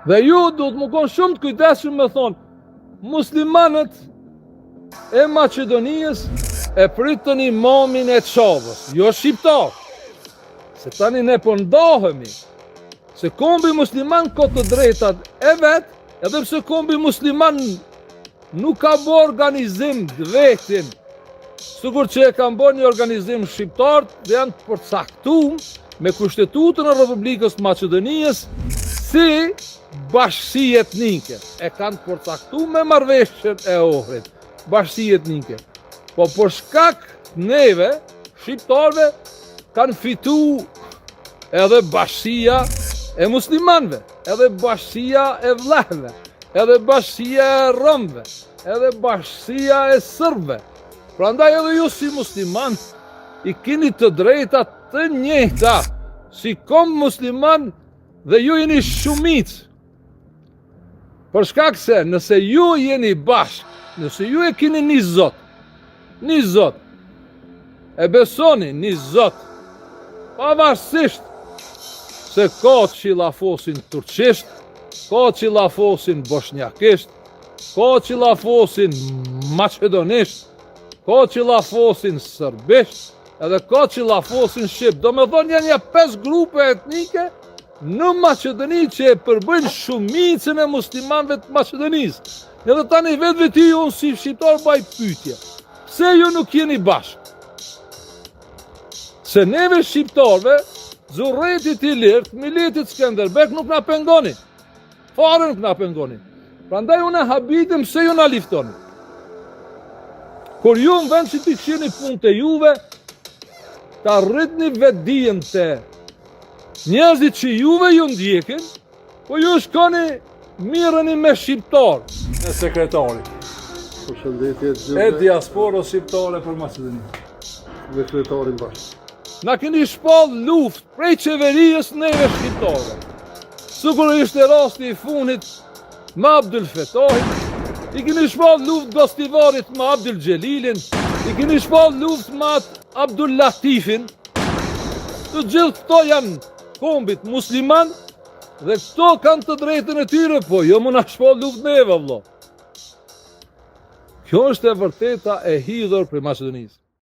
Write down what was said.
Dhe ju duhet më konë shumë të kujdesshëm me thonë, muslimanët e Maqedonisë e pritën imamin e Çavës, jo shqiptar. Se tani ne po ndahemi, se kombi musliman ka të drejtat e vet, edhe pse kombi musliman nuk ka bë organizim vetin, sikur që e kanë bërë një organizim shqiptar dhe janë të përcaktuar me Kushtetutën e Republikës së Maqedonisë si bashkësi etnike. E kanë përcaktuar me marrëveshjen e Ohrit, bashkësi etnike. Po për shkak neve, shqiptarve, kanë fitu edhe bashkësia e muslimanve, edhe bashkësia e vllahëve, edhe bashkësia e romëve, edhe bashkësia e serbëve. Prandaj edhe ju si musliman i keni të drejta të njëjta, si kom musliman dhe ju jeni shumicë. Për shkak se nëse ju jeni bashkë, nëse ju e keni një Zot, e besoni një Zot, pavarësisht se ka që xillafosin turqisht, ka që xillafosin bosnjakisht, ka që xillafosin maqedonisht, ka që xillafosin serbisht, edhe ka që xillafosin shqip. Do me thonë janë 5 grupe etnike në Maqedoni që e përbëjnë shumicën e muslimanëve të Maqedonisë. Edhe tani vetë unë si shqiptar baj pyetje. Pse ju nuk jeni bashkë? Se neve shqiptarve, zurretit i lirt, militit Skenderbeg nuk na pengoni. Fare nuk na pengoni. Prandaj unë habitem se ju na liftoni. Kur ju në vend që t'i këshini punë të juve, ta rritni vetë dijen të njerëzit që juve ju ndjekin, po ju shkoni mirëni me shqiptar. E sekretari. E diasporës shqiptare për Maqedoninë. Me kryetarin bashkë. Na keni shpall luftë prej qeverisë neve shqiptare. Sikur ishte rasti i funit me Abdul Fetahin, i keni shpall luftë gostivarit me Abdul Xhelilin, i keni shpall luftë me Abdul Latifin. Të gjithë këto janë kombit musliman dhe këto kanë të drejtën e tyre, po jo më na shpall luftë neve, vëlla. Kjo është e vërteta e hidhur për Maqedonisë.